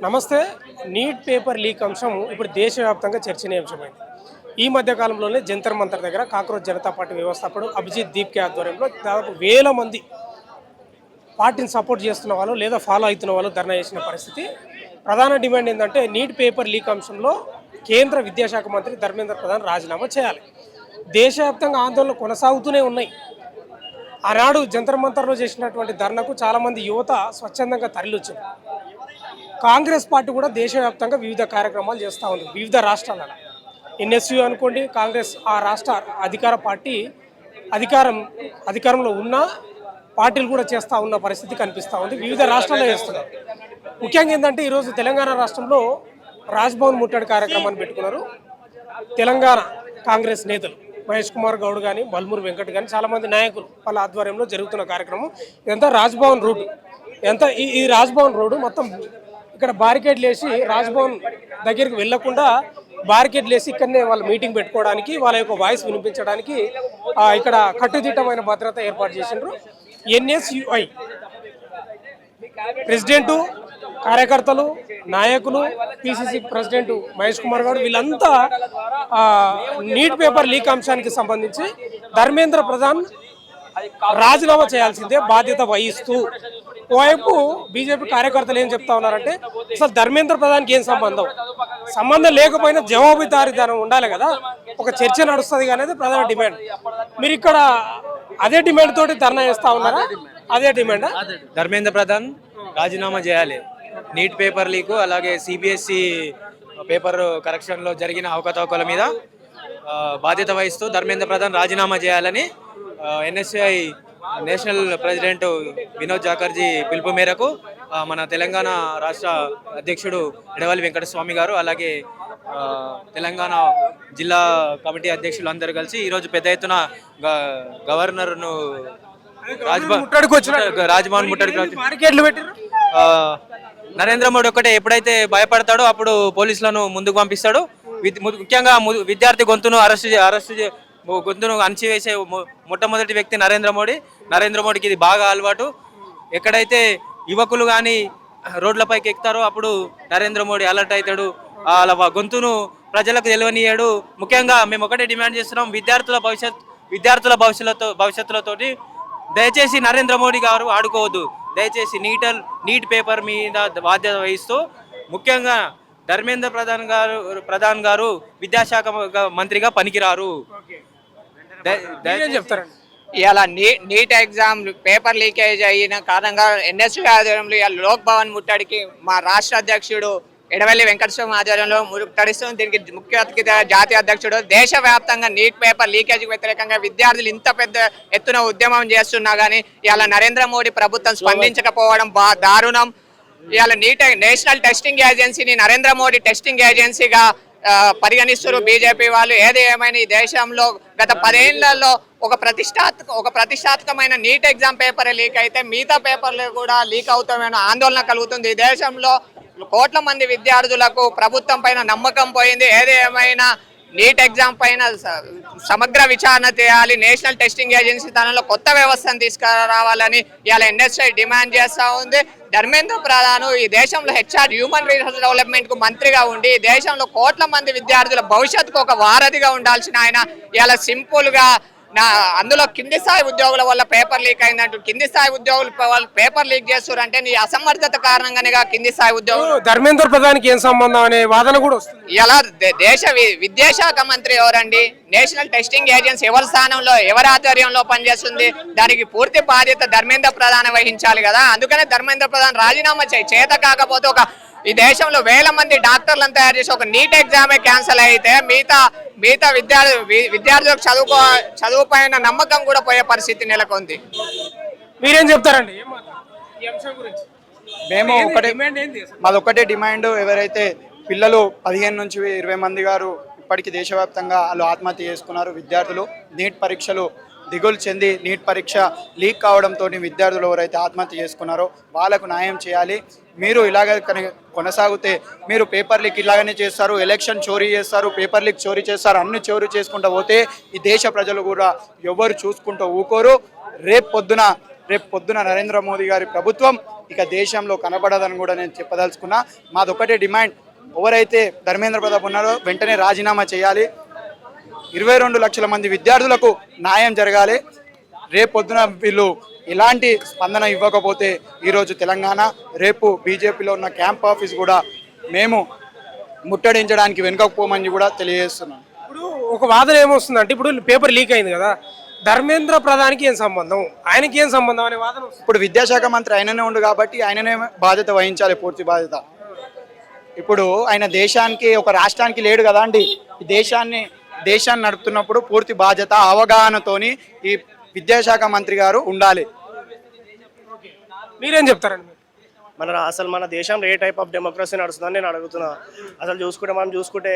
నమస్తే. Neat paper leak అంశం ఇప్పుడు దేశవ్యాప్తంగా చర్చనీయాంశమైంది. ఈ మధ్య కాలంలోనే జంతర్ మంతర్ దగ్గర కాక్రోజ్ జనతా పార్టీ వ్యవస్థాపకుడు అభిజిత్ దీప్కే ఆధ్వర్యంలో దాదాపు వేల మంది పార్టీని సపోర్ట్ చేస్తున్న వాళ్ళు లేదా ఫాలో అవుతున్న వాళ్ళు ధర్నా చేసిన పరిస్థితి. ప్రధాన డిమాండ్ ఏంటంటే నీట్ పేపర్ లీక్ అంశంలో కేంద్ర విద్యాశాఖ మంత్రి ధర్మేంద్ర ప్రధాన్ రాజీనామా చేయాలి. దేశవ్యాప్తంగా ఆందోళనలు కొనసాగుతూనే ఉన్నాయి. ఆనాడు జంతర్ మంతర్లో చేసినటువంటి ధర్నాకు చాలామంది యువత స్వచ్ఛందంగా తరలివచ్చింది. కాంగ్రెస్ పార్టీ కూడా దేశవ్యాప్తంగా వివిధ కార్యక్రమాలు చేస్తూ ఉంది. వివిధ రాష్ట్రాలలో ఎన్ఎస్యు అనుకోండి, కాంగ్రెస్ ఆ రాష్ట్ర అధికార పార్టీ అధికారంలో ఉన్న పార్టీలు కూడా చేస్తూ ఉన్న పరిస్థితి కనిపిస్తూ ఉంది. వివిధ రాష్ట్రాల్లో చేస్తున్నారు. ముఖ్యంగా ఏంటంటే ఈరోజు తెలంగాణ రాష్ట్రంలో రాజ్భవన్ ముట్టడి కార్యక్రమాన్ని పెట్టుకున్నారు. తెలంగాణ కాంగ్రెస్ నేతలు మహేష్ కుమార్ గౌడ్ కానీ, బల్మూరు వెంకట్ కానీ చాలామంది నాయకులు వాళ్ళ ఆధ్వర్యంలో జరుగుతున్న కార్యక్రమం. ఇదంతా రాజ్భవన్ రూట్. ఈ రాజ్భవన్ రోడ్డు మొత్తం ఇక్కడ బారికేడ్లు వేసి రాజ్భవన్ దగ్గరికి వెళ్లకుండా బారికేడ్లు వేసి ఇక్కడనే వాళ్ళు మీటింగ్ పెట్టుకోవడానికి, వాళ్ళ యొక్క వాయిస్ వినిపించడానికి ఇక్కడ కట్టుదిట్టమైన భద్రత ఏర్పాటు చేసిండ్రు. ఎన్ఎస్యుఐ ప్రెసిడెంటు, కార్యకర్తలు, నాయకులు, పిసిసి ప్రెసిడెంట్ మహేష్ కుమార్ గౌడ్ వీళ్ళంతా నీట్ పేపర్ లీక్ అంశానికి సంబంధించి ధర్మేంద్ర ప్రధాన్ రాజీనామా చేయాల్సిందే బాధ్యత వహిస్తూ, ఓవైపు బీజేపీ కార్యకర్తలు ఏం చెప్తా ఉన్నారంటే అసలు ధర్మేంద్ర ప్రధాన్కి ఏం సంబంధం లేకపోయినా జవాబుదారీతనం ఉండాలి కదా, ఒక చర్చ నడుస్తుంది అనేది ప్రధాన డిమాండ్. మీరు ఇక్కడ అదే డిమాండ్ తోటి ధర్నా చేస్తా ఉన్నారా? అదే డిమాండ్. ధర్మేంద్ర ప్రధాన్ రాజీనామా చేయాలి. నీట్ పేపర్ లీకు, అలాగే సిబిఎస్ఈ పేపర్ కరెక్షన్లో జరిగిన అవకతవకల మీద బాధ్యత వహిస్తూ ధర్మేంద్ర ప్రధాన్ రాజీనామా చేయాలని ఎన్ఎస్ఐ నేషనల్ ప్రెసిడెంట్ వినోద్ జాకర్జీ పిలుపు మేరకు మన తెలంగాణ రాష్ట్ర అధ్యక్షుడు ఎడవల్లి వెంకటస్వామి గారు, అలాగే తెలంగాణ జిల్లా కమిటీ అధ్యక్షులు అందరూ కలిసి ఈరోజు పెద్ద ఎత్తున గవర్నర్ను రాజ్భవన్ ముట్టడికి నరేంద్ర మోడీ ఒక్కటే ఎప్పుడైతే భయపడతాడో అప్పుడు పోలీసులను ముందుకు పంపిస్తాడు. ముఖ్యంగా విద్యార్థి గొంతును గొంతును అణచివేసే మొట్టమొదటి వ్యక్తి నరేంద్ర మోడీకి ఇది బాగా అలవాటు. ఎక్కడైతే యువకులు కానీ రోడ్లపైకి ఎక్కుతారో అప్పుడు నరేంద్ర మోడీ అలర్ట్ అవుతాడు. అలా గొంతును ప్రజలకు తెలియనియాడు. ముఖ్యంగా మేము ఒకటే డిమాండ్ చేస్తున్నాం, విద్యార్థుల భవిష్యత్తులతోటి దయచేసి నరేంద్ర మోడీ గారు ఆడుకోవద్దు. దయచేసి నీట్ పేపర్ మీద బాధ్యత వహిస్తూ, ముఖ్యంగా ధర్మేంద్ర ప్రధాన్ గారు విద్యాశాఖ మంత్రిగా పనికిరారు. చెప్తారండి. ఇలా నీట్ ఎగ్జామ్ పేపర్ లీకేజ్ అయిన కారణంగా ఎన్ఎస్యు ఆధ్వర్యంలో ఇలా లోక్ భవన్ ముట్టడికి మా రాష్ట్ర అధ్యక్షుడు ఎడవల్లి వెంకటస్వామి ఆధ్వర్యంలో ముట్టడిస్తుంది. దీనికి ముఖ్య అతిథిగా జాతీయ అధ్యక్షుడు దేశవ్యాప్తంగా నీట్ పేపర్ లీకేజ్కి వ్యతిరేకంగా విద్యార్థులు ఇంత పెద్ద ఎత్తున ఉద్యమం చేస్తున్నా కానీ ఇలా నరేంద్ర మోడీ ప్రభుత్వం స్పందించకపోవడం దారుణం. ఇవాళ నేషనల్ టెస్టింగ్ ఏజెన్సీని నరేంద్ర మోడీ టెస్టింగ్ ఏజెన్సీగా పరిగణిస్తారు బీజేపీ వాళ్ళు. ఏది ఏమైనా ఈ దేశంలో గత 10 ఏళ్లలో ఒక ప్రతిష్టాత్మకమైన నీట్ ఎగ్జామ్ పేపర్ లీక్ అయితే మిగతా పేపర్లు కూడా లీక్ అవుతామని ఆందోళన కలుగుతుంది. ఈ దేశంలో కోట్ల మంది విద్యార్థులకు ప్రభుత్వం పైన నమ్మకం పోయింది. ఏది ఏమైనా నీట్ ఎగ్జామ్ పైన సమగ్ర విచారణ చేయాలి. నేషనల్ టెస్టింగ్ ఏజెన్సీ తనలో కొత్త వ్యవస్థను తీసుకురావాలని ఇవాళ ఎన్ఎస్ఐ డిమాండ్ చేస్తూ ఉంది. ధర్మేంద్ర ప్రధాన్ ఈ దేశంలో హ్యూమన్ రిసోర్స్ డెవలప్మెంట్ కు మంత్రిగా ఉండి ఈ దేశంలో కోట్ల మంది విద్యార్థుల భవిష్యత్తుకు ఒక వారధిగా ఉండాల్సిన ఆయన ఇవాళ సింపుల్ గా అందులో కింది స్థాయి ఉద్యోగుల వల్ల పేపర్ లీక్ అయిందంటూ కింది స్థాయి ఉద్యోగులు వాళ్ళు పేపర్ లీక్ చేస్తారంటే నీ అసమర్థత కారణంగానే కింది స్థాయి ఉద్యోగులు. ధర్మేంద్ర ప్రధాన్కి ఏం సంబంధం అనే వాదన కూడా వస్తుంది. ఇలా దేశ విద్యాశాఖ మంత్రి ఎవరండి? నేషనల్ టెస్టింగ్ ఏజెన్సీ ఎవరి స్థానంలో ఎవరి ఆధ్వర్యంలో పనిచేస్తుంది? దానికి పూర్తి బాధ్యత ధర్మేంద్ర ప్రధాన్ వహించాలి కదా. అందుకనే ధర్మేంద్ర ప్రధాన్ రాజీనామా చేత కాకపోతే ఈ దేశంలో వేల మంది డాక్టర్లను తయారు చేసి ఒక నీట్ ఎగ్జామే క్యాన్సిల్ అయితే మిగతా విద్యార్థులకు చదువు పైన నమ్మకం కూడా పోయే పరిస్థితి నెలకొంది. మీరేం చెప్తారండి? మేము మాది ఒకటే డిమాండ్. ఎవరైతే పిల్లలు 15 నుంచి 20 మంది గారు ఇప్పటికీ దేశవ్యాప్తంగా వాళ్ళు ఆత్మహత్య చేసుకున్నారు. విద్యార్థులు నీట్ పరీక్షలు దిగులు చెంది నీట్ పరీక్ష లీక్ కావడంతో విద్యార్థులు ఎవరైతే ఆత్మహత్య చేసుకున్నారో వాళ్ళకు న్యాయం చేయాలి. మీరు ఇలాగ కొనసాగితే మీరు పేపర్ లీక్ ఇలాగనే చేస్తారు, ఎలక్షన్ చోరీ చేస్తారు, పేపర్ లీక్ చోరీ చేస్తారు, అన్ని చోరీ చేసుకుంటూ పోతే ఈ దేశ ప్రజలు కూడా ఎవరు చూసుకుంటూ ఊకోరు. రేపు పొద్దున నరేంద్ర మోదీ గారి ప్రభుత్వం ఇక దేశంలో కనబడదని కూడా నేను చెప్పదలుచుకున్నా. మాదొక్కటే డిమాండ్, ఎవరైతే ధర్మేంద్ర ప్రతాప్ ఉన్నారో వెంటనే రాజీనామా చేయాలి. 22 లక్షల మంది విద్యార్థులకు న్యాయం జరగాలి. రేపొద్దున వీళ్ళు ఎలాంటి స్పందన ఇవ్వకపోతే ఈరోజు తెలంగాణ, రేపు బీజేపీలో ఉన్న క్యాంప్ ఆఫీస్ కూడా మేము ముట్టడించడానికి వెనుకపోమని కూడా తెలియజేస్తున్నాం. ఇప్పుడు ఒక వాదన ఏమొస్తుందంటే, ఇప్పుడు పేపర్ లీక్ అయింది కదా, ధర్మేంద్ర ప్రధానికి ఏం సంబంధం, ఆయనకి ఏం సంబంధం అనే వాదన వస్తుంది. ఇప్పుడు విద్యాశాఖ మంత్రి ఆయననే ఉండు కాబట్టి ఆయననే బాధ్యత వహించాలి, పూర్తి బాధ్యత. ఇప్పుడు ఆయన దేశానికి, ఒక రాష్ట్రానికి లేడు కదా అండి, ఈ దేశాన్ని నడుపుతున్నప్పుడు పూర్తి బాధ్యత అవగాహనతోని ఈ విద్యాశాఖ మంత్రి గారు ఉండాలి. మీరేం చెప్తారండి? అసలు మన దేశంలో ఏ టైప్ ఆఫ్ డెమోక్రసీ నడుస్తుందని నేను అడుగుతున్నా. అసలు మనం చూసుకుంటే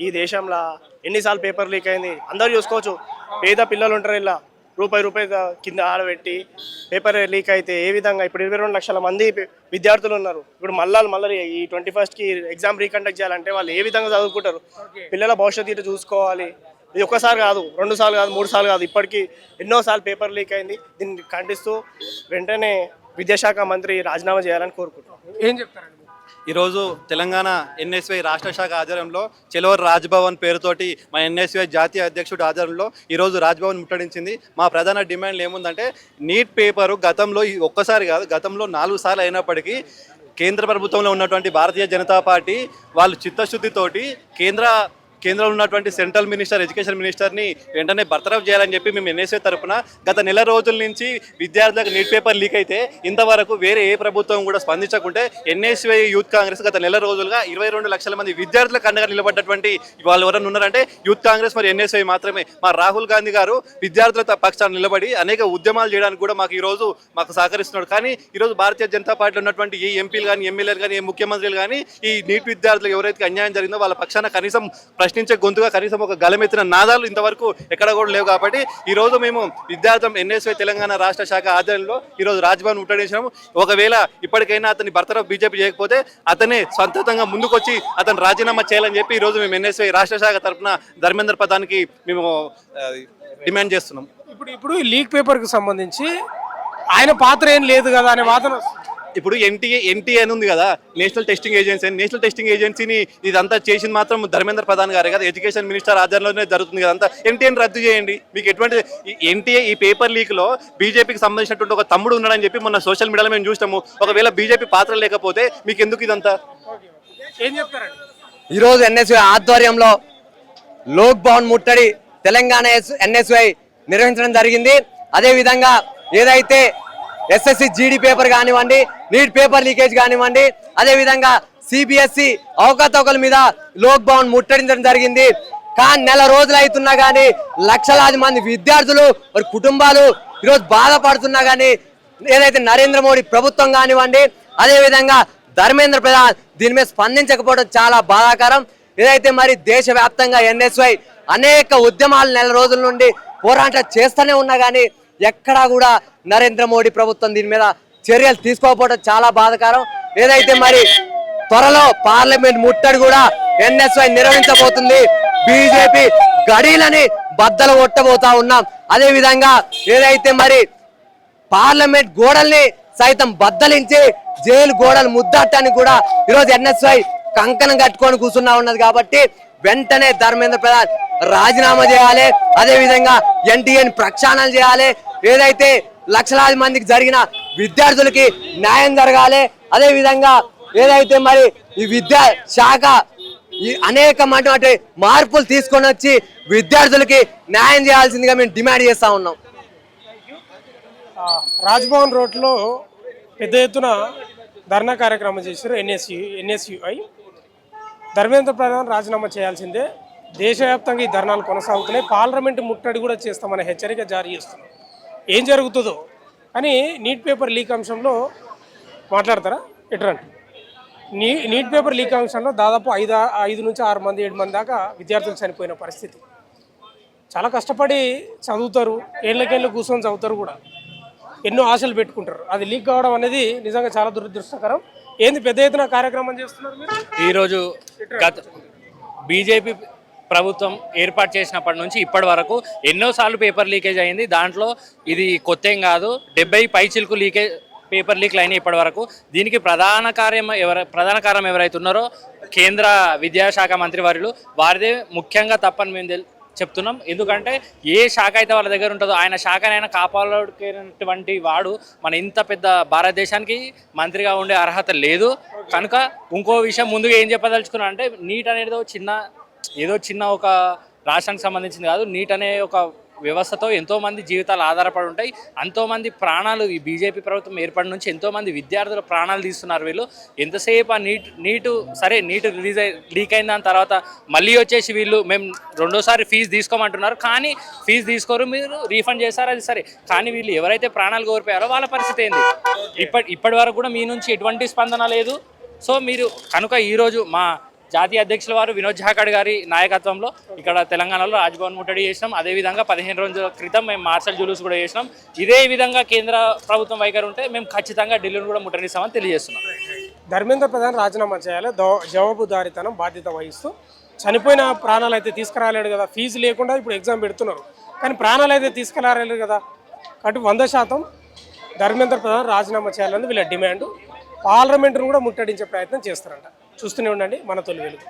ఈ దేశంలో ఎన్నిసార్లు పేపర్ లీక్ అయింది అందరూ చూసుకోవచ్చు. పేద పిల్లలు ఉంటారు, ఇలా రూపాయి కింద ఆడబెట్టి పేపర్ లీక్ అయితే ఏ విధంగా. ఇప్పుడు 22 లక్షల మంది విద్యార్థులు ఉన్నారు. ఇప్పుడు మళ్ళీ ఈ 21st ఎగ్జామ్ రీకండక్ట్ చేయాలంటే వాళ్ళు ఏ విధంగా చదువుకుంటారు? పిల్లల భవిష్యత్తు ఇటు చూసుకోవాలి. ఇది ఒక్కసారి కాదు, 2 సార్లు కాదు, 3 సార్లు కాదు, ఇప్పటికీ ఎన్నోసార్లు పేపర్ లీక్ అయింది. దీన్ని ఖండిస్తూ వెంటనే విద్యాశాఖ మంత్రి రాజీనామా చేయాలని కోరుకుంటున్నాం. ఏం చెప్తారండి? ఈరోజు తెలంగాణ ఎన్ఎస్వై రాష్ట్ర శాఖ ఆధ్వర్యంలో చెలోర్ రాజ్భవన్ పేరుతోటి మా ఎన్ఎస్వై జాతీయ అధ్యక్షుడు ఆధ్వర్యంలో ఈరోజు రాజ్భవన్ ముట్టడించింది. మా ప్రధాన డిమాండ్లు ఏముందంటే, నీట్ పేపరు గతంలో ఒక్కసారి కాదు, గతంలో 4 సార్లు అయినప్పటికీ కేంద్ర ప్రభుత్వంలో ఉన్నటువంటి భారతీయ జనతా పార్టీ వాళ్ళు చిత్తశుద్ధితోటి కేంద్రంలో ఉన్నటువంటి సెంట్రల్ మినిస్టర్, ఎడ్యుకేషన్ మినిస్టర్ని వెంటనే బర్తరఫ్ చేయాలని చెప్పి మేము ఎన్ఎస్ఏ తరఫున గత నెల రోజుల నుంచి విద్యార్థులకు నీట్ పేపర్ లీక్ అయితే ఇంతవరకు వేరే ఏ ప్రభుత్వం కూడా స్పందించకుంటే ఎన్ఎస్ఏ యూత్ కాంగ్రెస్ గత నెల రోజులుగా 22 లక్షల మంది విద్యార్థులకు అండగా నిలబడ్డటువంటి వాళ్ళు ఎవరైనా ఉన్నారంటే యూత్ కాంగ్రెస్ మరి ఎన్ఎస్ఏ మాత్రమే. మా రాహుల్ గాంధీ గారు విద్యార్థుల పక్షాన నిలబడి అనేక ఉద్యమాలు చేయడానికి కూడా మాకు సహకరిస్తున్నాడు. కానీ ఈరోజు భారతీయ జనతా పార్టీలో ఉన్నటువంటి ఈ ఎంపీలు కానీ, ఎమ్మెల్యేలు కానీ, ముఖ్యమంత్రులు కానీ ఈ నీట్ విద్యార్థులకు ఎవరైతే అన్యాయం జరిగిందో వాళ్ళ పక్షాన కనీసం ప్రశ్నించే గొంతుగా, కనీసం ఒక గలమెత్తిన నాదాలు ఇంతవరకు ఎక్కడ కూడా లేవు. కాబట్టి ఈరోజు మేము విద్యార్థులం ఎన్ఎస్వై తెలంగాణ రాష్ట్ర శాఖ ఆధ్వర్యంలో ఈరోజు రాజ్భవన్ ముట్టడించాము. ఒకవేళ ఇప్పటికైనా అతని బర్తరఫ్ బీజేపీ చేయకపోతే అతనే స్వంతంగా ముందుకొచ్చి అతను రాజీనామా చేయాలని చెప్పి ఈరోజు మేము ఎన్ఎస్వై రాష్ట్ర శాఖ తరఫున ధర్మేంద్ర ప్రధానికి మేము డిమాండ్ చేస్తున్నాం. ఇప్పుడు లీక్ పేపర్కి సంబంధించి ఆయన పాత్ర ఏం లేదు కదా అనే వాదన వస్తుంది. ఇప్పుడు ఎన్టీఏ అని ఉంది కదా, నేషనల్ టెస్టింగ్ ఏజెన్సీని ఇదంతా చేసింది మాత్రం ధర్మేంద్ర ప్రధాన్ గారే కదా, ఎడ్యుకేషన్ మినిస్టర్ ఆధ్వర్యంలోనే జరుగుతుంది కదా. అంతా ఎన్టీఏని రద్దు చేయండి. మీకు ఎటువంటి ఎన్టీఏ ఈ పేపర్ లీక్లో బీజేపీకి సంబంధించినటువంటి ఒక తమ్ముడు ఉన్నాడని చెప్పి మొన్న సోషల్ మీడియాలో మేము చూస్తాము. ఒకవేళ బీజేపీ పాత్ర లేకపోతే మీకు ఎందుకు ఇదంతా? ఏం చెప్తారండి? ఈరోజు ఎన్ఎస్వై ఆధ్వర్యంలో లోక్ భవన్ ముట్టడి తెలంగాణ ఎన్ఎస్వై నిర్వహించడం జరిగింది. అదేవిధంగా ఏదైతే ఎస్ఎస్సి జీడీ పేపర్ కానివ్వండి, నీట్ పేపర్ లీకేజ్ కానివ్వండి, అదేవిధంగా సిబిఎస్ఈ అవకతవకల మీద లోక్ భవన్ ముట్టడించడం జరిగింది. కానీ నెల రోజులు అవుతున్నా కానీ లక్షలాది మంది విద్యార్థులు, వారి కుటుంబాలు ఈరోజు బాధపడుతున్నా కానీ ఏదైతే నరేంద్ర మోడీ ప్రభుత్వం కానివ్వండి, అదేవిధంగా ధర్మేంద్ర ప్రధాన్ దీని మీద స్పందించకపోవడం చాలా బాధాకరం. ఏదైతే మరి దేశవ్యాప్తంగా ఎన్ఎస్వై అనేక ఉద్యమాలు నెల రోజుల నుండి పోరాటం చేస్తూనే ఉన్నా కానీ ఎక్కడా కూడా నరేంద్ర మోడీ ప్రభుత్వం దీని మీద చర్యలు తీసుకోకపోవడం చాలా బాధాకరం. ఏదైతే మరి త్వరలో పార్లమెంట్ ముట్టడి కూడా ఎన్ఎస్వై నిర్వహించబోతుంది. బీజేపీ గడీలని బద్దలు కొట్టబోతా ఉన్నాం. అదే విధంగా ఏదైతే మరి పార్లమెంట్ గోడల్ని సైతం బద్దలించి జైలు గోడలు ముద్దటానికి కూడా ఈరోజు ఎన్ఎస్వై కంకణం కట్టుకొని కూర్చున్నా ఉన్నది. కాబట్టి వెంటనే ధర్మేంద్ర ప్రధాన్ రాజీనామా చేయాలి. అదే విధంగా ఎన్టీఏని ప్రక్షాళన చేయాలి. ఏదైతే లక్షలాది మందికి జరిగిన విద్యార్థులకి న్యాయం జరగాలి. అదే విధంగా ఏదైతే మరి ఈ విద్యా శాఖ అనేకమైనటువంటి మార్పులు తీసుకొని వచ్చి విద్యార్థులకి న్యాయం చేయాల్సిందిగా మేము డిమాండ్ చేస్తా ఉన్నాం. రాజ్భవన్ రోడ్లో పెద్ద ఎత్తున ధర్నా కార్యక్రమం చేశారు ఎన్ఎస్యుఐ. ధర్మేంద్ర ప్రధాన్ రాజీనామా చేయాల్సిందే. దేశవ్యాప్తంగా ఈ ధర్నాలు కొనసాగుతున్నాయి. పార్లమెంటు ముట్టడి కూడా చేస్తామనే హెచ్చరిక జారీ చేస్తున్నాం. ఏం జరుగుతుందో అని నీట్ పేపర్ లీక్ అంశంలో మాట్లాడతారా? ఎట్రండి? నీట్ పేపర్ లీక్ అంశంలో దాదాపు 5 నుంచి 6 మంది 7 మంది దాకా విద్యార్థులు చనిపోయిన పరిస్థితి. చాలా కష్టపడి చదువుతారు, ఏళ్ళకేళ్ళు కూర్చొని చదువుతారు కూడా, ఎన్నో ఆశలు పెట్టుకుంటారు. అది లీక్ కావడం అనేది నిజంగా చాలా దురదృష్టకరం. ఏంది పెద్ద ఎత్తున కార్యక్రమం చేస్తున్నారు మీరు? ఈరోజు బీజేపీ ప్రభుత్వం ఏర్పాటు చేసినప్పటి నుంచి ఇప్పటి వరకు ఎన్నోసార్లు పేపర్ లీకేజ్ అయింది. దాంట్లో ఇది కొత్త ఏం కాదు. 70 పైచిలకు పేపర్ లీక్లు అయినాయి ఇప్పటి వరకు. దీనికి ప్రధాన కారణం ఎవరైతే ఉన్నారో కేంద్ర విద్యాశాఖ మంత్రి వారిదే ముఖ్యంగా తప్పని మేము చెప్తున్నాం. ఎందుకంటే ఏ శాఖ అయితే వాళ్ళ దగ్గర ఉంటుందో ఆయన శాఖనైనా కాపాడుకునేటువంటి వాడు మన ఇంత పెద్ద భారతదేశానికి మంత్రిగా ఉండే అర్హత లేదు. కనుక ఇంకో విషయం ముందుగా ఏం చెప్పదలుచుకున్నా అంటే నీట్ అనేది ఏదో చిన్న ఒక రాష్ట్రానికి సంబంధించింది కాదు. నీట్ అనే ఒక వ్యవస్థతో ఎంతోమంది జీవితాలు ఆధారపడి ఉంటాయి. ఎంతోమంది ప్రాణాలు ఈ బీజేపీ ప్రభుత్వం ఏర్పడి నుంచి ఎంతోమంది విద్యార్థుల ప్రాణాలు తీస్తున్నారు వీళ్ళు. ఎంతసేపు ఆ నీటు లీక్ అయిన దాని తర్వాత మళ్ళీ వచ్చేసి వీళ్ళు మేము రెండోసారి ఫీజు తీసుకోమంటున్నారు. కానీ ఫీజు తీసుకోరు, మీరు రీఫండ్ చేస్తారు, అది సరే. కానీ వీళ్ళు ఎవరైతే ప్రాణాలు కోల్పోయారో వాళ్ళ పరిస్థితి ఏంది? ఇప్పటి వరకు కూడా మీ నుంచి ఎటువంటి స్పందన లేదు. సో మీరు కనుక ఈరోజు మా జాతీయ అధ్యక్షుల వారు వినోద్ ఝాకడ్ గారి నాయకత్వంలో ఇక్కడ తెలంగాణలో రాజ్భవన్ ముట్టడి చేసినాం. అదేవిధంగా 15 రోజుల క్రితం మేము మార్షల్ జులూస్ కూడా చేసినాం. ఇదే విధంగా కేంద్ర ప్రభుత్వం వైఖరి ఉంటే మేము ఖచ్చితంగా ఢిల్లీని కూడా ముట్టడిస్తామని తెలియజేస్తున్నాం. ధర్మేంద్ర ప్రధాన్ రాజీనామా చేయాలి, జవాబుదారీతనం బాధ్యత వహిస్తూ. చనిపోయిన ప్రాణాలు అయితే తీసుకురాలేడు కదా, ఫీజు లేకుండా ఇప్పుడు ఎగ్జామ్ పెడుతున్నారు, కానీ ప్రాణాలు అయితే తీసుకురాలేరు కదా. కాబట్టి 100% ధర్మేంద్ర ప్రధాన్ రాజీనామా చేయాలని వీళ్ళ డిమాండ్. పార్లమెంటును కూడా ముట్టడించే ప్రయత్నం చేస్తారంట. చూస్తూనే ఉండండి మన తొలి వెలుగు.